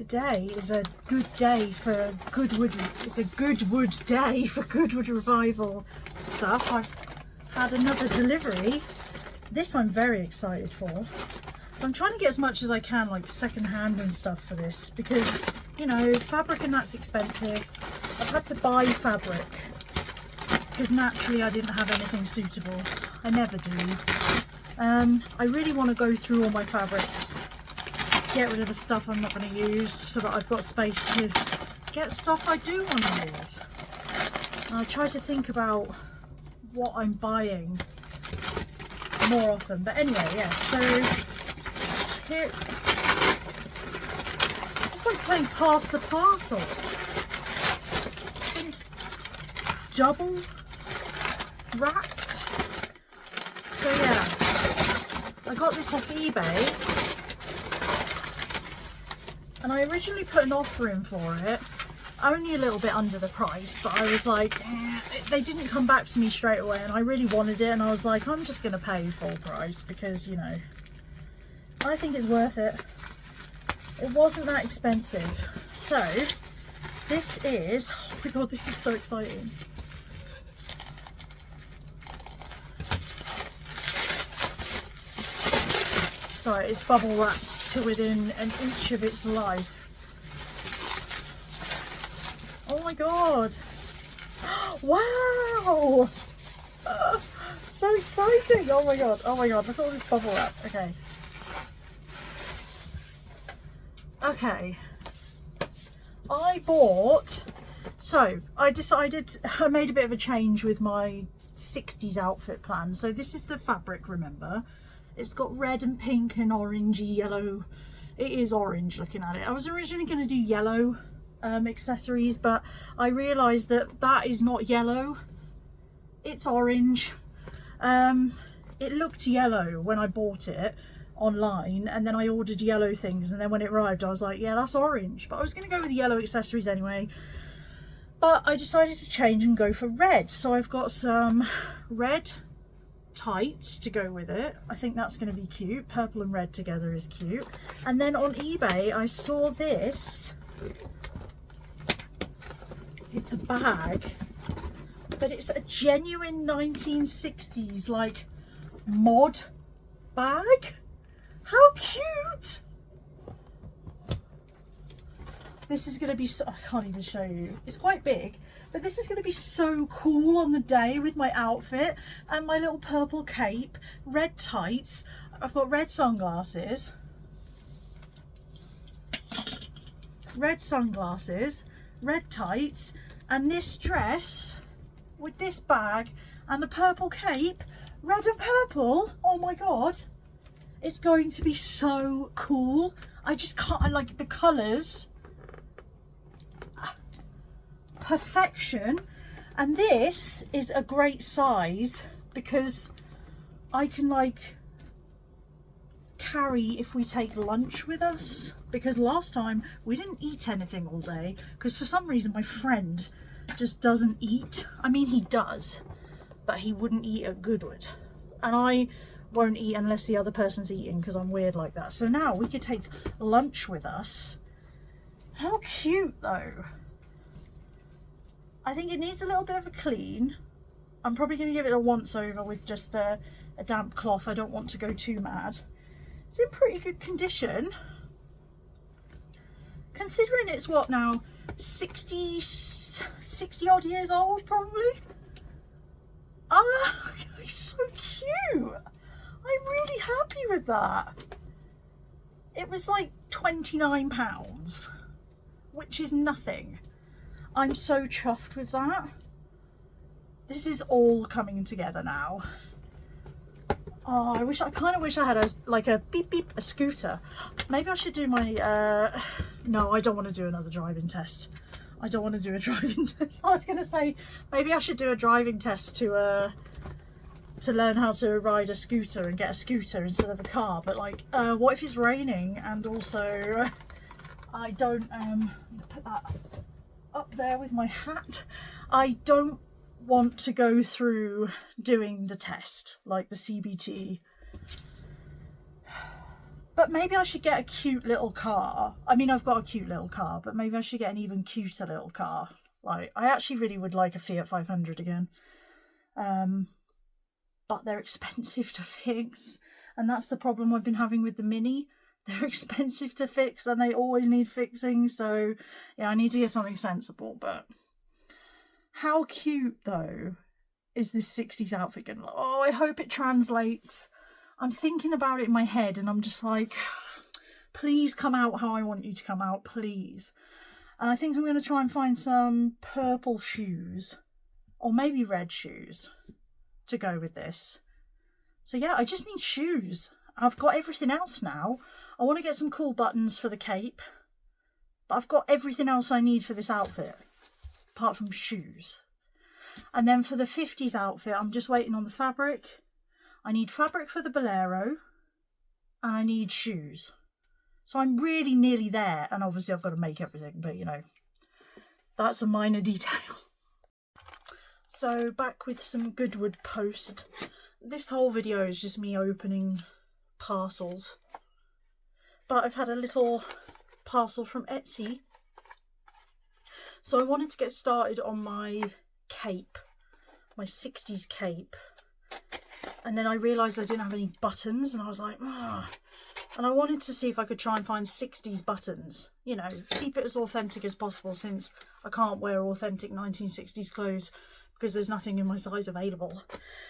Today is a good day for Goodwood. It's a Goodwood day for Goodwood Revival stuff. I've had another delivery. This I'm very excited for. So I'm trying to get as much as I can, like second hand and stuff for this, because you know, fabric and that's expensive. I've had to buy fabric because naturally I didn't have anything suitable. I never do. I really want to go through all my fabrics, get rid of the stuff I'm not going to use, so that I've got space to get stuff I do want to use. And I try to think about what I'm buying more often. But anyway, yeah, so here, it's like playing pass the parcel. Double wrapped. So yeah, I got this off eBay. And I originally put an offer in for it, only a little bit under the price, but I was like, they didn't come back to me straight away, and I really wanted it, and I was like, I'm just going to pay full price because, you know, I think it's worth it. It wasn't that expensive. So, this is, oh my god, this is so exciting. Sorry, it's bubble wrapped to within an inch of its life. Oh my god! Wow! So exciting! Oh my god! Oh my god! Look at all this bubble wrap. Okay. Okay. I bought. So I decided I made a bit of a change with my 60s outfit plan. So this is the fabric. Remember. It's got red and pink and orangey yellow. It is orange looking at it. I was originally going to do yellow accessories, but I realised that that is not yellow. It's orange. It looked yellow when I bought it online, and then I ordered yellow things, and then when it arrived I was like, yeah, that's orange. But I was going to go with the yellow accessories anyway. But I decided to change and go for red. So I've got some red tights to go with it. I think that's going to be cute. Purple and red together is cute. And then on eBay I saw this. It's a bag, but it's a genuine 1960s like mod bag. How cute! This is going to be so, I can't even show you. It's quite big, but this is going to be so cool on the day with my outfit and my little purple cape, red tights. I've got red sunglasses, red tights, and this dress with this bag and the purple cape, red and purple. Oh my god, it's going to be so cool. I just can't, I like the colours. Perfection. And this is a great size because I can like carry if we take lunch with us, because last time we didn't eat anything all day because for some reason my friend just doesn't eat. I mean, he does, but he wouldn't eat at Goodwood, and I won't eat unless the other person's eating because I'm weird like that. So now we could take lunch with us. How cute though. I think it needs a little bit of a clean. I'm probably going to give it a once over with just a damp cloth. I don't want to go too mad. It's in pretty good condition. Considering it's what now, 60 odd years old probably. Ah, it's so cute. I'm really happy with that. It was like £29, which is nothing. I'm so chuffed with that. This is all coming together now. Oh, I kind of wish I had a beep beep, a scooter. Maybe I should do my, no, I don't want to do another driving test. I don't want to do a driving test. I was going to say, maybe I should do a driving test to learn how to ride a scooter and get a scooter instead of a car. But like, what if it's raining and also I don't, put that up there with my hat. I don't want to go through doing the test, like the CBT. But maybe I should get a cute little car. I mean, I've got a cute little car, but maybe I should get an even cuter little car. Like, I actually really would like a Fiat 500 again. But they're expensive to fix. And that's the problem I've been having with the Mini. They're expensive to fix and they always need fixing. So, yeah, I need to get something sensible. But how cute, though, is this 60s outfit going to look? Oh, I hope it translates. I'm thinking about it in my head and I'm just like, please come out how I want you to come out, please. And I think I'm going to try and find some purple shoes or maybe red shoes to go with this. So yeah, I just need shoes. I've got everything else now. I want to get some cool buttons for the cape, but I've got everything else I need for this outfit apart from shoes. And then for the 50s outfit, I'm just waiting on the fabric. I need fabric for the bolero and I need shoes. So I'm really nearly there, and obviously I've got to make everything, but you know, that's a minor detail. So back with some Goodwood post. This whole video is just me opening parcels. But I've had a little parcel from Etsy. So I wanted to get started on my cape, my 60s cape. And then I realised I didn't have any buttons and I was like, ah. And I wanted to see if I could try and find 60s buttons. You know, keep it as authentic as possible since I can't wear authentic 1960s clothes because there's nothing in my size available.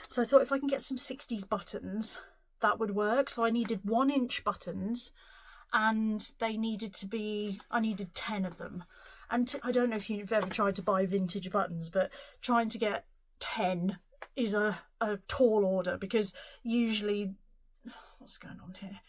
So I thought if I can get some 60s buttons, that would work. So I needed 1-inch buttons and they needed to be, I needed 10 of them. And I don't know if you've ever tried to buy vintage buttons, but trying to get 10 is a tall order because usually, what's going on here?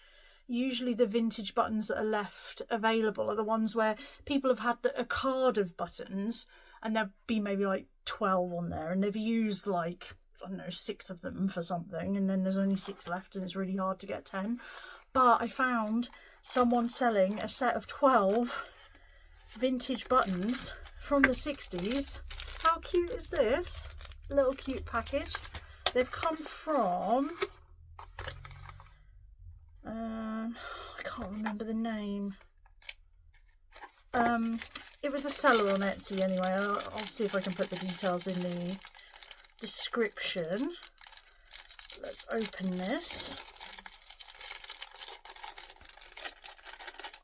Usually the vintage buttons that are left available are the ones where people have had a card of buttons and there'll be maybe like 12 on there and they've used like, I don't know, 6 of them for something and then there's only 6 left and it's really hard to get 10. But I found someone selling a set of 12 vintage buttons from the 60s. How cute is this? A little cute package. They've come from... I can't remember the name. It was a seller on Etsy anyway. I'll see if I can put the details in the description. Let's open this.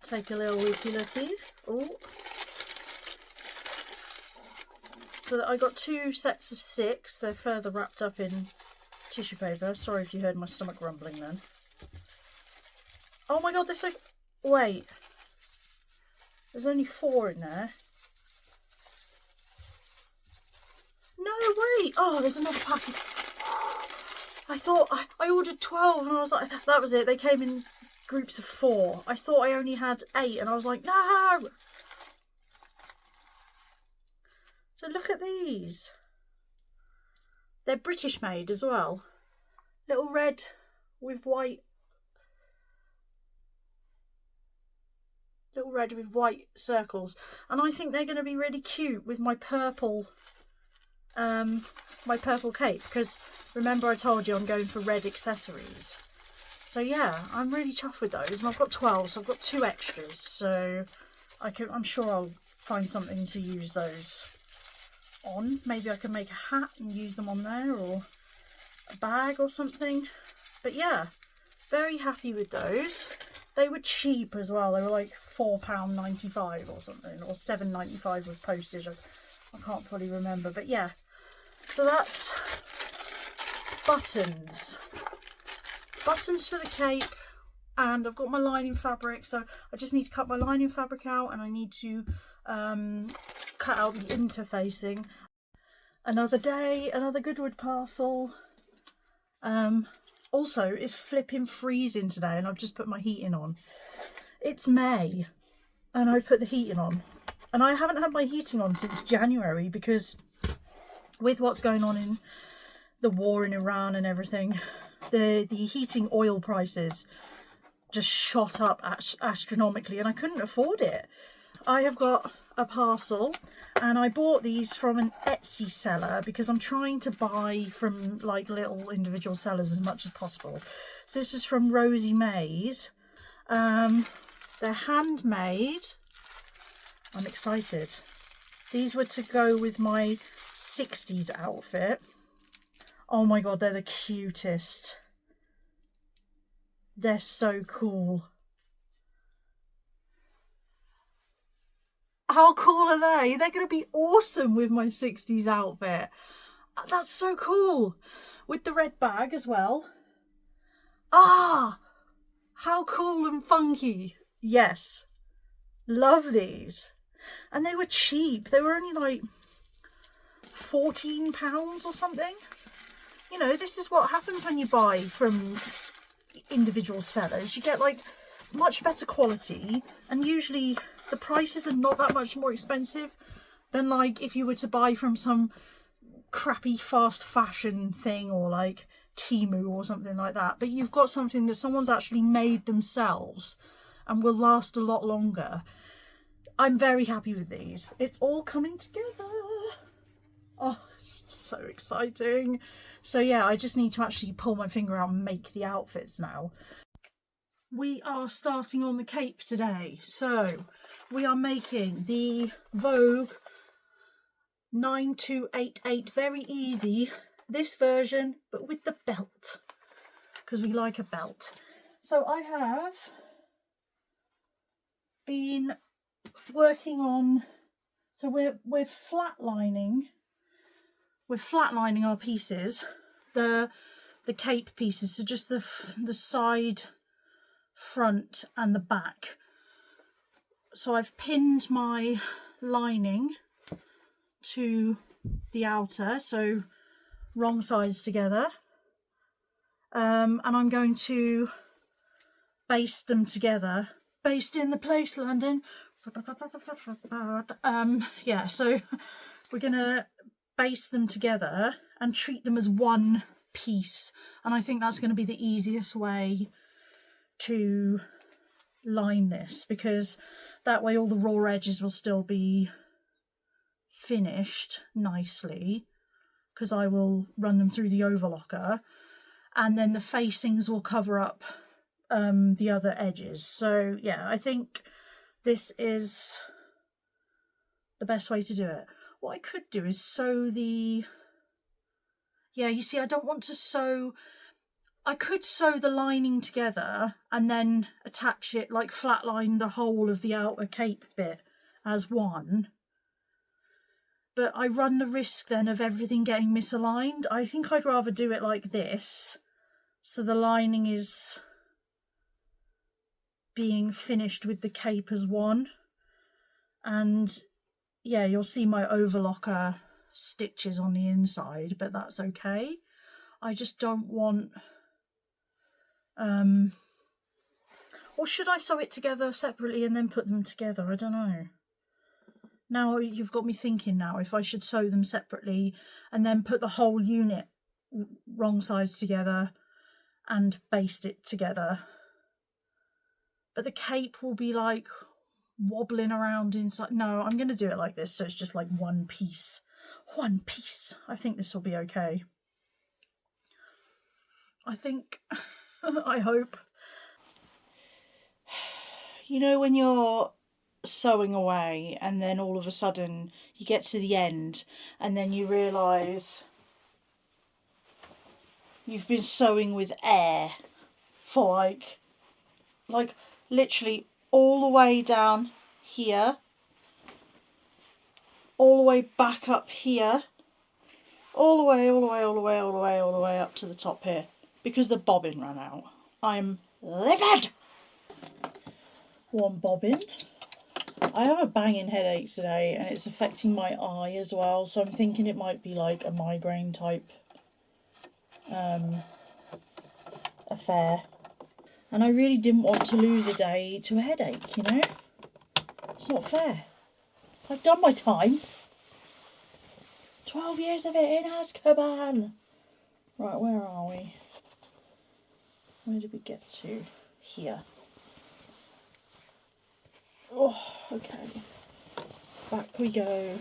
Take a little looky. Oh. So I got 2 sets of 6. They're further wrapped up in tissue paper. Sorry if you heard my stomach rumbling then. Oh my god, there's like... Wait. There's only 4 in there. No, wait. Oh, there's another packet. I thought... I ordered 12 and I was like... That was it. They came in groups of 4. I thought I only had 8 and I was like, no! So look at these. They're British made as well. Little red with white. Little red with white circles. And I think they're going to be really cute with my purple cape. Because remember I told you I'm going for red accessories. So yeah, I'm really chuffed with those. And I've got 12, so I've got 2 extras. So I'm sure I'll find something to use those on. Maybe I can make a hat and use them on there, or a bag or something. But yeah, very happy with those. They were cheap as well. They were like £4.95 or something, or £7.95 with postage. I can't fully remember, but yeah. So that's buttons. Buttons for the cape, and I've got my lining fabric, so I just need to cut my lining fabric out, and I need to cut out the interfacing. Another day, another Goodwood parcel. Also, it's flipping freezing today and I've just put my heating on. It's May and I put the heating on. And I haven't had my heating on since January because with what's going on in the war in Iran and everything, the heating oil prices just shot up astronomically and I couldn't afford it. I have got a parcel and I bought these from an Etsy seller because I'm trying to buy from like little individual sellers as much as possible. So this is from Rosie Mays They're handmade. I'm excited. These were to go with my 60s outfit. Oh my god, they're the cutest. They're so cool. How cool are they? They're going to be awesome with my 60s outfit. That's so cool. With the red bag as well. Ah, how cool and funky. Yes. Love these. And they were cheap. They were only like £14 or something. You know, this is what happens when you buy from individual sellers. You get like much better quality, and usually the prices are not that much more expensive than like if you were to buy from some crappy fast fashion thing or like Temu or something like that. But you've got something that someone's actually made themselves and will last a lot longer. I'm very happy with these. It's all coming together. Oh, it's so exciting. So yeah, I just need to actually pull my finger out and make the outfits now. We are starting on the cape today. So we are making the Vogue 9288, very easy. This version, but with the belt, because we like a belt. So I have been working on, so we're flatlining our pieces, the cape pieces, so just the side, front and the back. So I've pinned my lining to the outer, so wrong sides together, and I'm going to baste them together. Based in the place, London. Yeah, so we're gonna baste them together and treat them as one piece, and I think that's going to be the easiest way to line this, because that way all the raw edges will still be finished nicely, because I will run them through the overlocker, and then the facings will cover up the other edges. So yeah, I think this is the best way to do it. What I could do is sew the, yeah, you see, I don't want to sew, I could sew the lining together and then attach it, like flatline the whole of the outer cape bit as one, but I run the risk then of everything getting misaligned. I think I'd rather do it like this, so the lining is being finished with the cape as one, and yeah, you'll see my overlocker stitches on the inside, but that's okay. I just don't want, or should I sew it together separately and then put them together? I don't know. Now you've got me thinking now if I should sew them separately and then put the whole unit wrong sides together and baste it together. But the cape will be like wobbling around inside. No, I'm going to do it like this, so it's just like one piece. One piece. I think this will be okay. I think, I hope. You know when you're sewing away and then all of a sudden you get to the end and then you realise you've been sewing with air for like literally all the way down here, all the way back up here, all the way up to the top here, because the bobbin ran out. I'm livid! One bobbin. I have a banging headache today and it's affecting my eye as well, so I'm thinking it might be like a migraine type affair. And I really didn't want to lose a day to a headache, you know? It's not fair. I've done my time. 12 years of it in Azkaban. Right, where are we? Where did we get to? Here. Oh, okay. Back we go.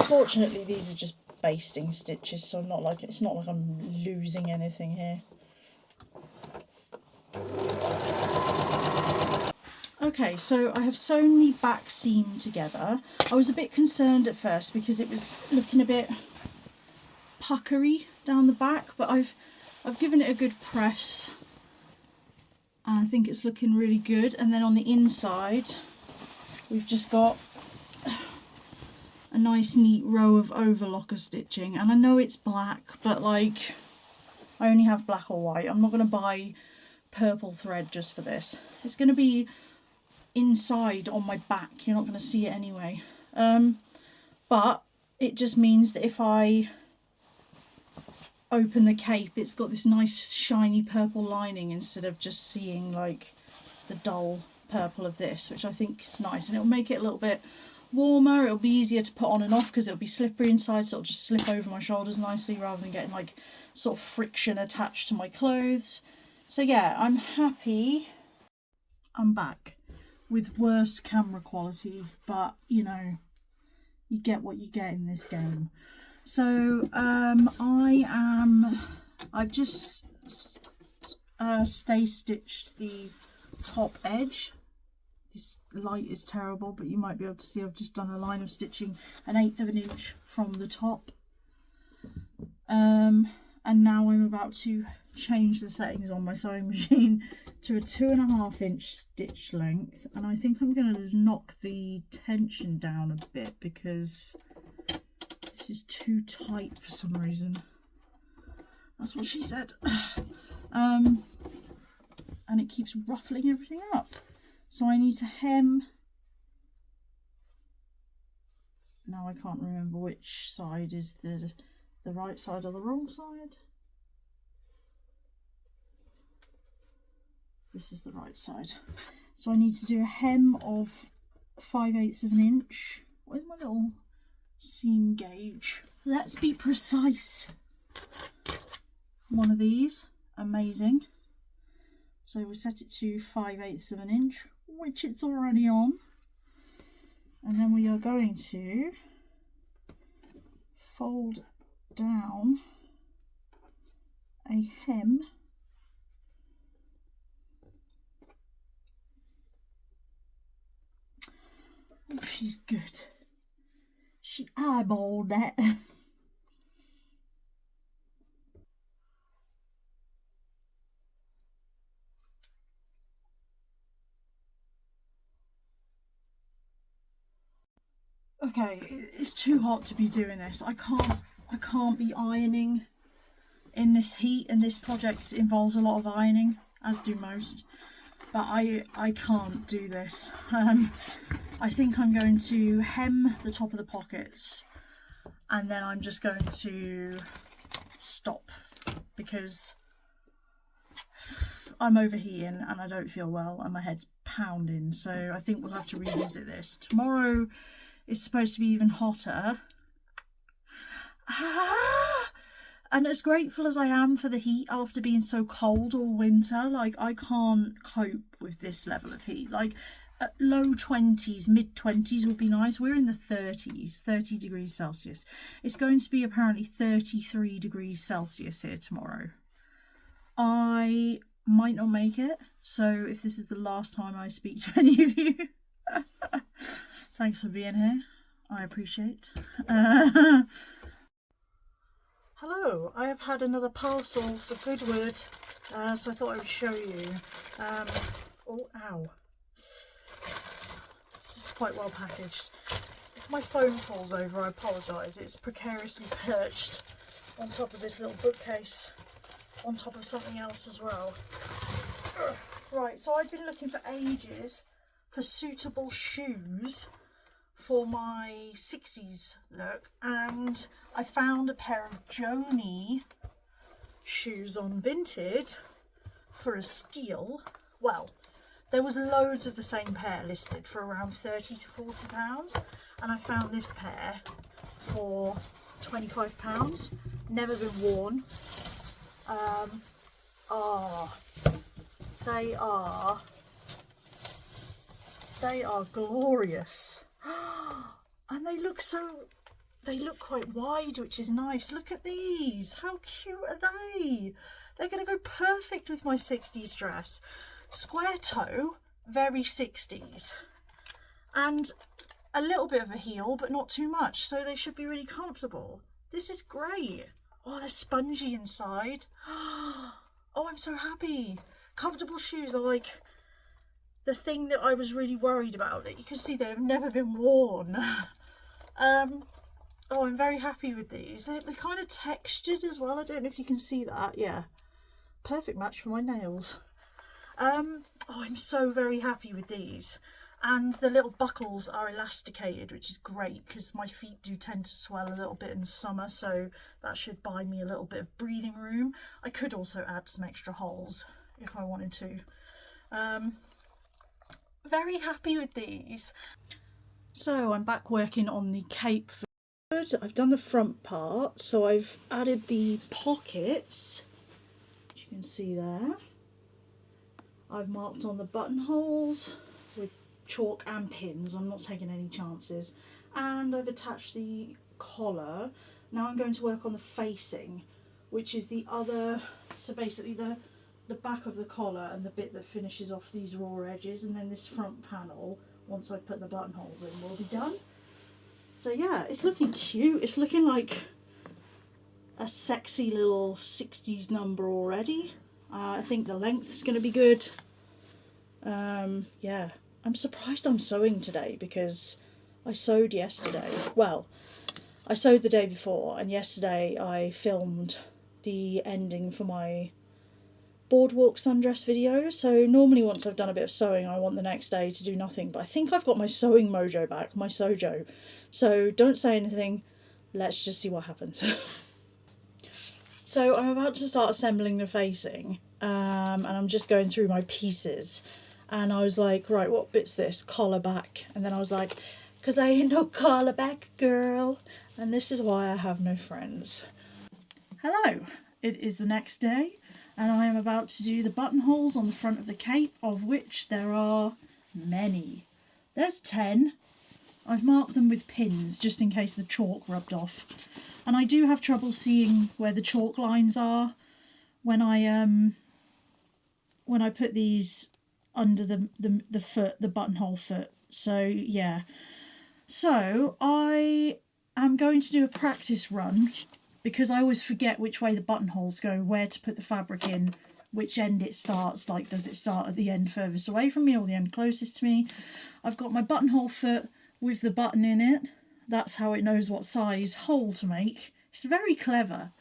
Fortunately, these are just basting stitches, so I'm not like, it's not like I'm losing anything here. Okay, so I have sewn the back seam together. I was a bit concerned at first because it was looking a bit puckery down the back, but I've given it a good press. I think it's looking really good. And then on the inside, we've just got a nice neat row of overlocker stitching. And I know it's black, but like, I only have black or white. I'm not going to buy purple thread just for this. It's going to be inside on my back. You're not going to see it anyway. But it just means that if I open the cape, it's got this nice shiny purple lining instead of just seeing like the dull purple of this, which I think is nice, and it'll make it a little bit warmer. It'll be easier to put on and off because it'll be slippery inside, so it'll just slip over my shoulders nicely rather than getting like sort of friction attached to my clothes. So yeah, I'm happy. I'm back with worse camera quality, but you know, you get what you get in this game. So I've just stay stitched the top edge. This light is terrible, but you might be able to see I've just done a line of stitching 1/8 of an inch from the top. And now I'm about to change the settings on my sewing machine to a 2.5 inch stitch length, and I think I'm going to knock the tension down a bit because this is too tight for some reason. That's what she said. And it keeps ruffling everything up. So I need to hem. Now I can't remember which side is the right side or the wrong side. This is the right side. So I need to do a hem of 5/8 of an inch. Where's my little seam gauge? Let's be precise. One of these. Amazing. So we set it to 5/8 of an inch, which it's already on. And then we are going to fold down a hem Oh, she's good. She eyeballed that. Okay, it's too hot to be doing this. I can't be ironing in this heat, and this project involves a lot of ironing, as do most. But I can't do this. I think I'm going to hem the top of the pockets, and then I'm just going to stop because I'm overheating and I don't feel well and my head's pounding. So I think we'll have to revisit this. Tomorrow is supposed to be even hotter. And as grateful as I am for the heat after being so cold all winter, like I can't cope with this level of heat. Like low 20s, mid 20s would be nice. We're in the 30s, 30 degrees Celsius. It's going to be apparently 33 degrees Celsius here tomorrow. I might not make it, so if this is the last time I speak to any of you, thanks for being here. I appreciate. Hello, I have had another parcel for Goodwood, so I thought I would show you. Oh, ow. This is quite well packaged. If my phone falls over, I apologise. It's precariously perched on top of this little bookcase, on top of something else as well. Right, so I've been looking for ages for suitable shoes for my 60s look, and I found a pair of Joni shoes on Vinted for a steal. Well, there was loads of the same pair listed for around 30 to 40 pounds, and I found this pair for 25 pounds. Never been worn. They are glorious. And they look quite wide, which is nice. Look at these. How cute are they? They're going to go perfect with my 60s dress. Square toe, very 60s. And a little bit of a heel, but not too much, so they should be really comfortable. This is great. Oh, they're spongy inside. Oh, I'm so happy. Comfortable shoes are like the thing that I was really worried about. That you can see they've never been worn. Oh, I'm very happy with these. They're kind of textured as well. I don't know if you can see that. Yeah, perfect match for my nails. Oh, I'm so very happy with these. And the little buckles are elasticated, which is great because my feet do tend to swell a little bit in the summer, so that should buy me a little bit of breathing room. I could also add some extra holes if I wanted to. Very happy with these. So I'm back working on the cape. I've done the front part, so I've added the pockets, which you can see there. I've marked on the buttonholes with chalk and pins. I'm not taking any chances. And I've attached the collar. Now I'm going to work on the facing, which is the other, so basically the back of the collar and the bit that finishes off these raw edges, and then this front panel, once I put the buttonholes in, will be done. So yeah, it's looking cute. It's looking like a sexy little 60s number already. I think the length's going to be good. Yeah, I'm surprised I'm sewing today because I sewed yesterday. Well, I sewed the day before, and yesterday I filmed the ending for my boardwalk sundress video. So normally once I've done a bit of sewing, I want the next day to do nothing. But I think I've got my sewing mojo back, my sojo. So don't say anything. Let's just see what happens. So I'm about to start assembling the facing, and I'm just going through my pieces, and I was like, right, what bit's this? Collar back. And then I was like, because I ain't no collar back girl, and this is why I have no friends. Hello, it is the next day, and I am about to do the buttonholes on the front of the cape, of which there are many. There's 10. I've marked them with pins just in case the chalk rubbed off. And I do have trouble seeing where the chalk lines are when I put these under the foot, the buttonhole foot. So yeah. So I am going to do a practice run because I always forget which way the buttonholes go, where to put the fabric in, which end it starts. Like, does it start at the end furthest away from me or the end closest to me? I've got my buttonhole foot with the button in it. That's how it knows what size hole to make. It's very clever.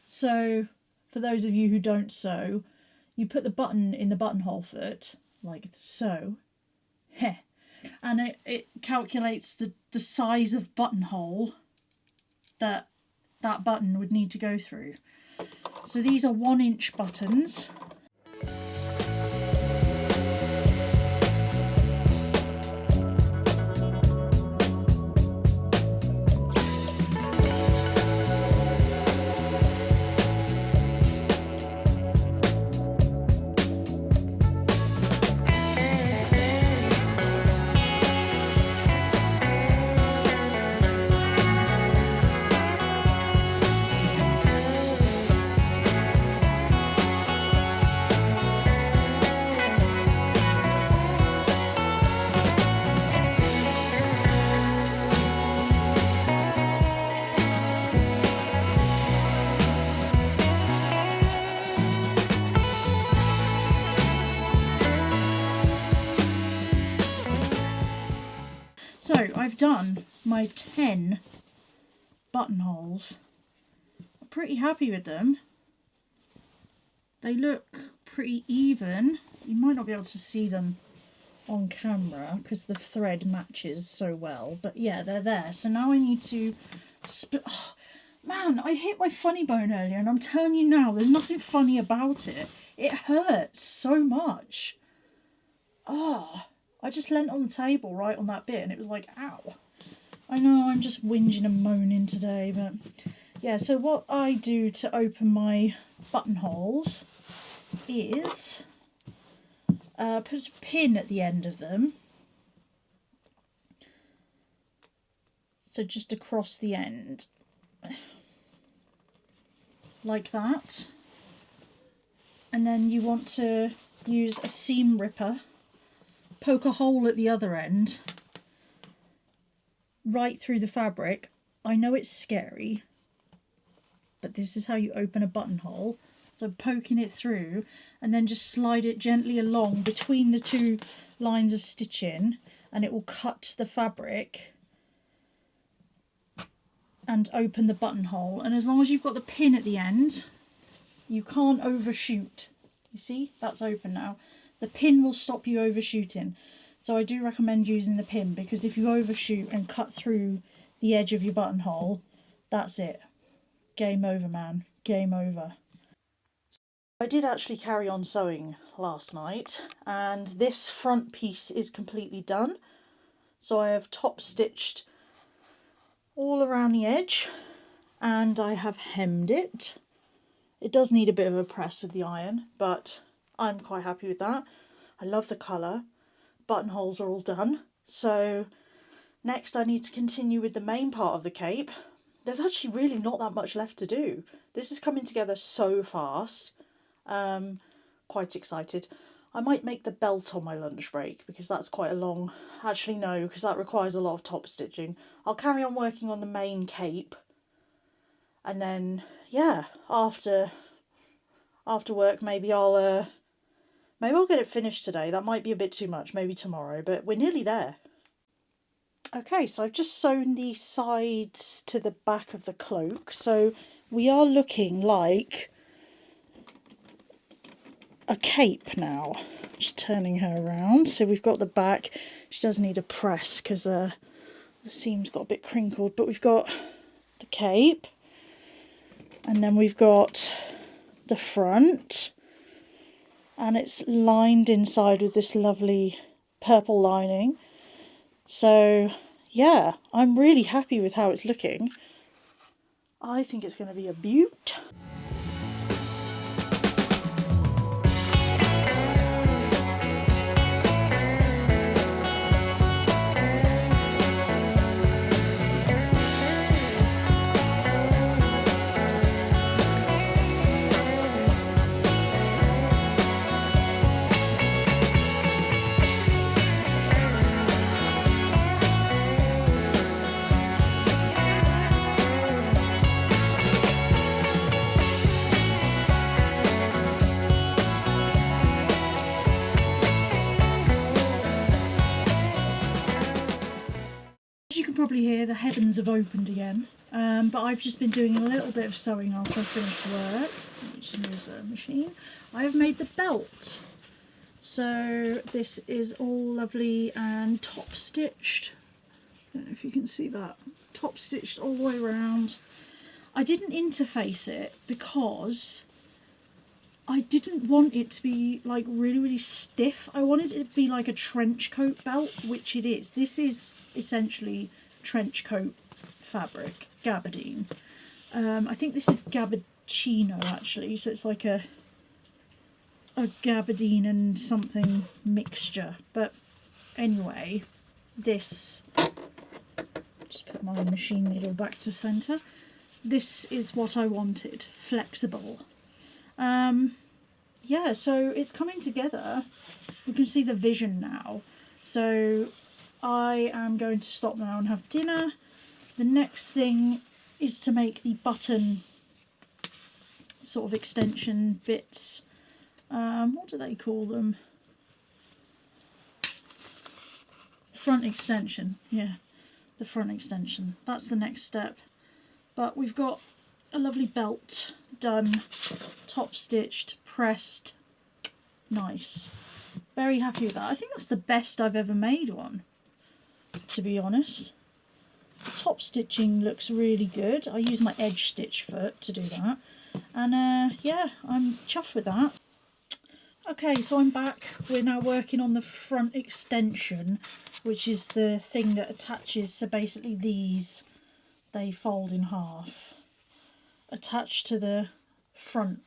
So for those of you who don't sew, you put the button in the buttonhole foot, like so, and it calculates the size of buttonhole that button would need to go through. So these are 1-inch buttons. So I've done my 10 buttonholes. I'm pretty happy with them. They look pretty even. You might not be able to see them on camera because the thread matches so well, but yeah, they're there. So now I need to oh, man, I hit my funny bone earlier, and I'm telling you now, there's nothing funny about it. It hurts so much. Oh, I just leant on the table right on that bit and it was like, ow. I know I'm just whinging and moaning today, but yeah, so what I do to open my buttonholes is put a pin at the end of them. So just across the end. Like that. And then you want to use a seam ripper poke a hole at the other end, right through the fabric. I know it's scary, but this is how you open a buttonhole. So poking it through and then just slide it gently along between the two lines of stitching, and it will cut the fabric and open the buttonhole. And as long as you've got the pin at the end, you can't overshoot. You see, that's open now. The pin will stop you overshooting. So I do recommend using the pin, because if you overshoot and cut through the edge of your buttonhole, that's it. Game over, man. Game over. I did actually carry on sewing last night, and this front piece is completely done. So I have top stitched all around the edge, and I have hemmed it. It does need a bit of a press with the iron, but I'm quite happy with that. I love the colour. Buttonholes are all done. So next I need to continue with the main part of the cape. There's actually really not that much left to do. This is coming together so fast. Quite excited. I might make the belt on my lunch break, because that's quite a long... Actually no, because that requires a lot of top stitching. I'll carry on working on the main cape, and then yeah, after work maybe I'll get it finished today. That might be a bit too much, maybe tomorrow, but we're nearly there. Okay, so I've just sewn the sides to the back of the cloak, so we are looking like a cape now. Just turning her around. So we've got the back. She does need a press because the seam's got a bit crinkled, but we've got the cape, and then we've got the front, and it's lined inside with this lovely purple lining. So yeah, I'm really happy with how it's looking. I think it's going to be a beaut. Probably hear the heavens have opened again, but I've just been doing a little bit of sewing after I finished work. Let me just move the machine. I have made the belt, so this is all lovely and top stitched. I don't know if you can see that. Top stitched all the way around. I didn't interface it because I didn't want it to be like really stiff. I wanted it to be like a trench coat belt, which it is. This is essentially trench coat fabric, gabardine. I think this is gabardino actually, so it's like a gabardine and something mixture. But anyway, this, just put my machine needle back to centre. This is what I wanted, flexible. Yeah, so it's coming together. We can see the vision now. So I am going to stop now and have dinner. The next thing is to make the button sort of extension bits. What do they call them? Front extension, yeah, the front extension. That's the next step. But we've got a lovely belt done, top stitched, pressed, nice. Very happy with that. I think that's the best I've ever made one, to be honest. The top stitching looks really good. I use my edge stitch foot to do that, and yeah, I'm chuffed with that. Okay, so I'm back. We're now working on the front extension, which is the thing that attaches. So basically these, they fold in half, attached to the front,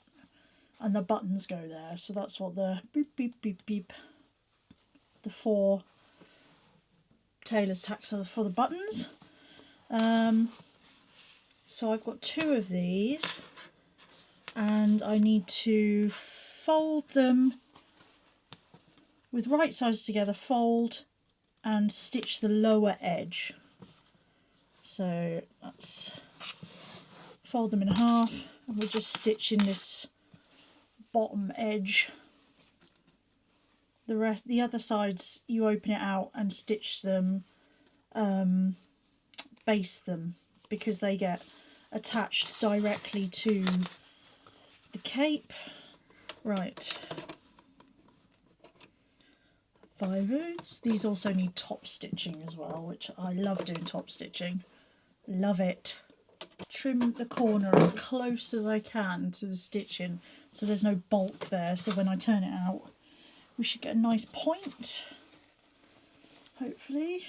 and the buttons go there. So that's what the beep beep beep beep, the 4 tailor's tacks are for the buttons. So I've got 2 of these, and I need to fold them with right sides together, fold and stitch the lower edge. So that's, fold them in half, and we're just stitching this bottom edge. The other sides you open it out and stitch them, baste them, because they get attached directly to the cape. Right, 5 oaths. These also need top stitching as well, which I love doing top stitching. Love it. Trim the corner as close as I can to the stitching so there's no bulk there, so when I turn it out we should get a nice point, hopefully.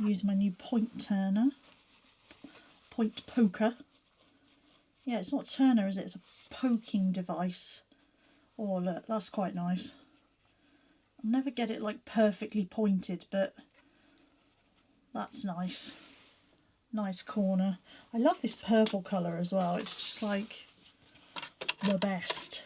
Use my new point turner, point poker. Yeah, it's not turner, is it? It's a poking device. Oh look, that's quite nice. I'll never get it like perfectly pointed, but that's nice. Nice corner. I love this purple colour as well. It's just like the best.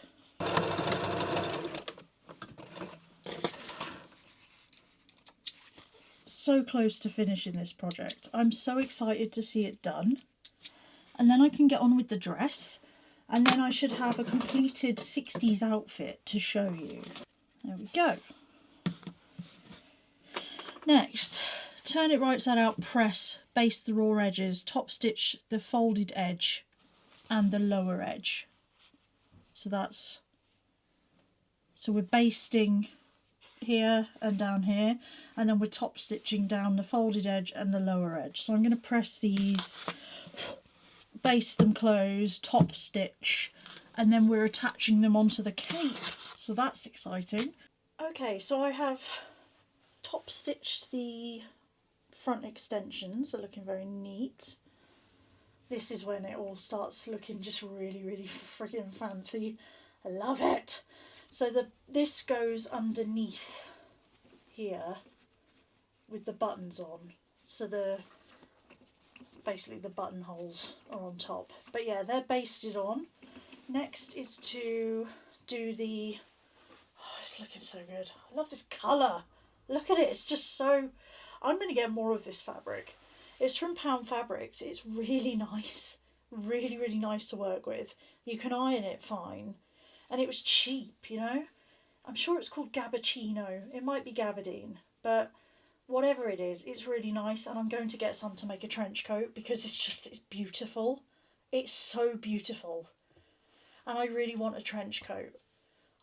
So close to finishing this project. I'm so excited to see it done. And then I can get on with the dress. And then I should have a completed 60s outfit to show you. There we go. Next, turn it right side out, press, baste the raw edges, top stitch the folded edge and the lower edge. So we're basting here and down here, and then we're top stitching down the folded edge and the lower edge. So I'm going to press these, baste them closed, top stitch, and then we're attaching them onto the cape. So that's exciting. Okay, so I have top stitched the front extensions. They're looking very neat. This is when it all starts looking just really, really friggin' fancy. I love it. So this goes underneath here with the buttons on. So basically the buttonholes are on top. But yeah, they're basted on. Next is to do the... Oh, it's looking so good. I love this colour. Look at it. It's just so... I'm going to get more of this fabric. It's from Pound Fabrics. It's really nice. Really, really nice to work with. You can iron it fine. And it was cheap, you know. I'm sure it's called Gabardino. It might be gabardine. But whatever it is, it's really nice. And I'm going to get some to make a trench coat because it's beautiful. It's so beautiful. And I really want a trench coat.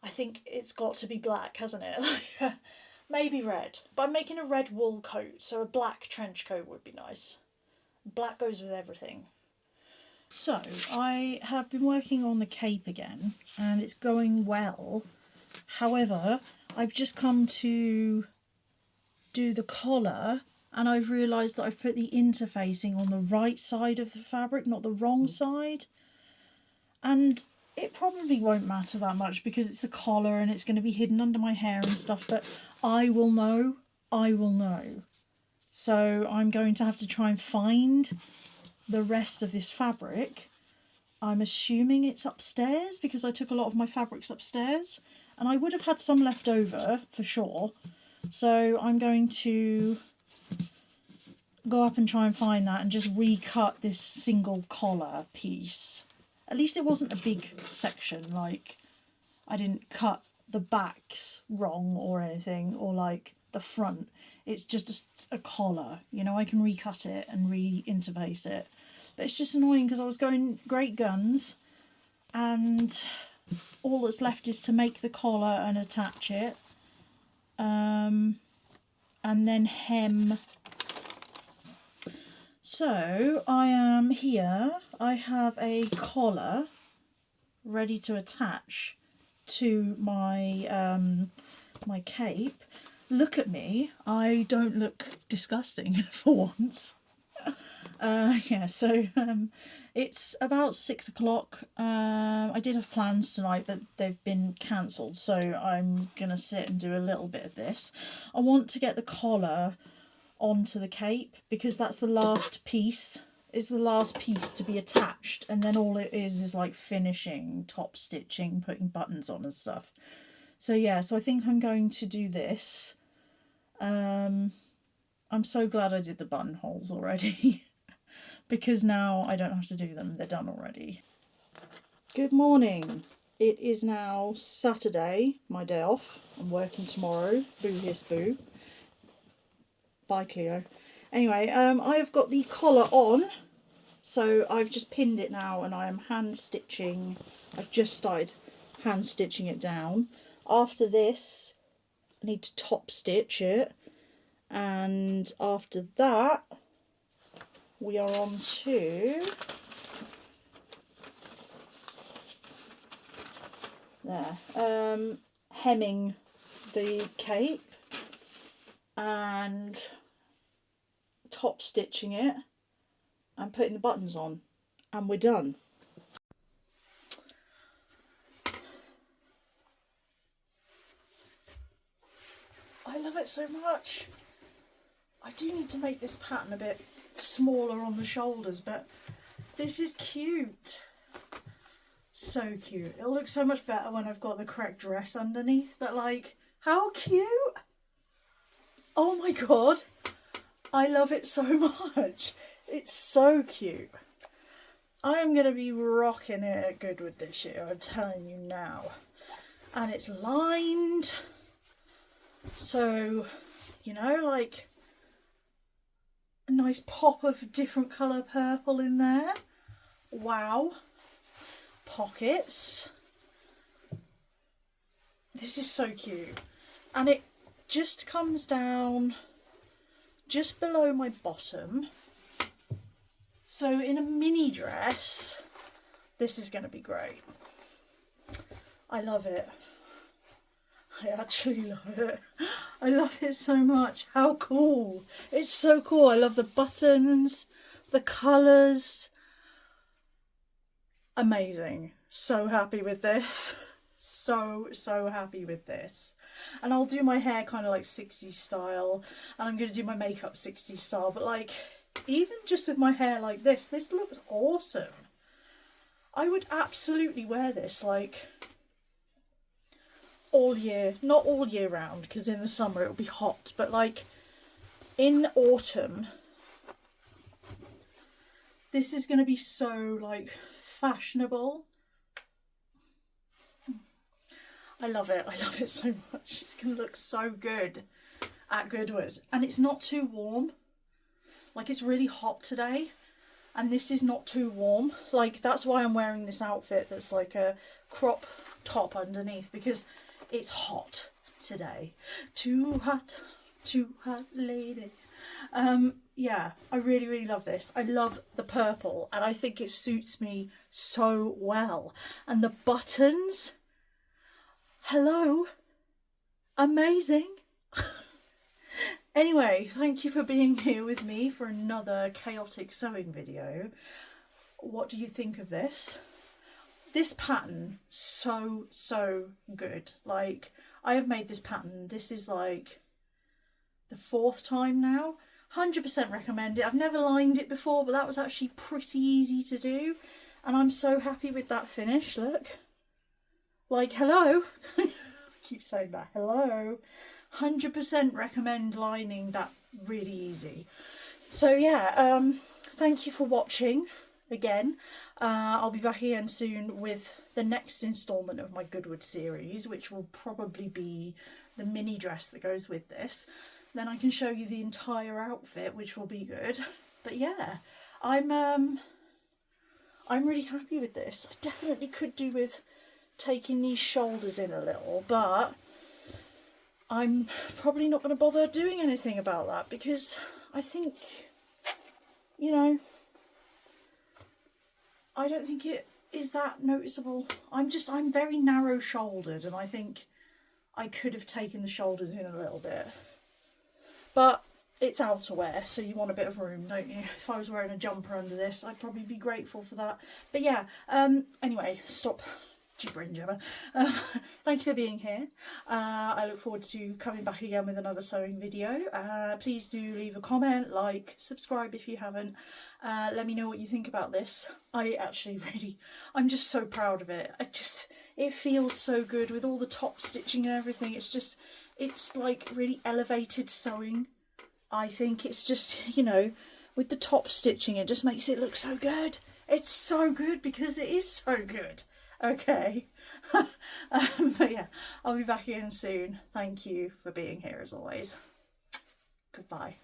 I think it's got to be black, hasn't it? Maybe red. But I'm making a red wool coat, so a black trench coat would be nice. Black goes with everything. So, I have been working on the cape again, and it's going well. However, I've just come to do the collar, and I've realised that I've put the interfacing on the right side of the fabric, not the wrong side. And it probably won't matter that much because it's the collar and it's going to be hidden under my hair and stuff, but I will know. I will know. So I'm going to have to try and find the rest of this fabric. I'm assuming it's upstairs because I took a lot of my fabrics upstairs and I would have had some left over for sure. So I'm going to go up and try and find that and just recut this single collar piece. At least it wasn't a big section, like I didn't cut the backs wrong or anything, or like the front. It's just a collar, you know, I can recut it and re-interface it. But it's just annoying because I was going great guns and all that's left is to make the collar and attach it. And then hem. So I am here. I have a collar ready to attach to my my cape. Look at me. I don't look disgusting for once. Yeah, so it's about 6 o'clock. I did have plans tonight, but they've been cancelled, so I'm gonna sit and do a little bit of this. I want to get the collar onto the cape because that's the last piece is the last piece to be attached, and then all it is like finishing, top stitching, putting buttons on and stuff. So yeah, so I think I'm going to do this. I'm so glad I did the buttonholes already because now I don't have to do them, they're done already. Good morning. It is now Saturday, my day off. I'm working tomorrow. Boo hiss boo. Bye Cleo. Anyway, I have got the collar on, so I've just pinned it now and I am hand stitching. I've just started hand stitching it down. After this, I need to top stitch it, and after that, we are on to there, hemming the cape and top stitching it and putting the buttons on, and we're done. I love it so much. I do need to make this pattern a bit smaller on the shoulders, but this is cute. So cute. It'll look so much better when I've got the correct dress underneath, but like, how cute. Oh my god. I love it so much. It's so cute. I am going to be rocking it at Goodwood this year, I'm telling you now. And it's lined. So, you know, like a nice pop of different colour purple in there. Wow. Pockets. This is so cute. And it just comes down just below my bottom. So in a mini dress, this is going to be great. I love it. I actually love it. I love it so much. How cool. It's so cool. I love the buttons, the colours. Amazing. So happy with this. So happy with this. And I'll do my hair kind of like 60s style, and I'm going to do my makeup 60s style, but like even just with my hair like this looks awesome. I would absolutely wear this like all year, not all year round, because in the summer it'll be hot, but like in autumn this is going to be so like fashionable. I love it. I love it so much. It's going to look so good at Goodwood, and it's not too warm. Like, it's really hot today and this is not too warm. Like, that's why I'm wearing this outfit that's like a crop top underneath, because it's hot today. Too hot lady. Yeah, I really love this. I love the purple and I think it suits me so well. And the buttons, hello, amazing. Anyway, thank you for being here with me for another chaotic sewing video. What do you think of this? This pattern, so good. Like, I have made this pattern. This is like the 4th time now. 100% recommend it. I've never lined it before, but that was actually pretty easy to do. And I'm so happy with that finish, look. Like, hello. I keep saying that, hello. 100% recommend lining that, really easy. So yeah, thank you for watching again. I'll be back again soon with the next instalment of my Goodwood series, which will probably be the mini dress that goes with this. Then I can show you the entire outfit, which will be good. But yeah, I'm really happy with this. I definitely could do with taking these shoulders in a little, but I'm probably not going to bother doing anything about that because I think, you know, I don't think it is that noticeable. I'm very narrow shouldered, and I think I could have taken the shoulders in a little bit. But it's outerwear, so you want a bit of room, don't you? If I was wearing a jumper under this, I'd probably be grateful for that. But yeah, anyway, stop gibbering jabber. Thank you for being here. I look forward to coming back again with another sewing video. Please do leave a comment, like, subscribe if you haven't. Let me know what you think about this. I'm just so proud of it. It feels so good with all the top stitching and everything. It's like really elevated sewing. I think it's just, you know, with the top stitching, it just makes it look so good. It's so good because it is so good. Okay. But yeah, I'll be back again soon. Thank you for being here as always. Goodbye.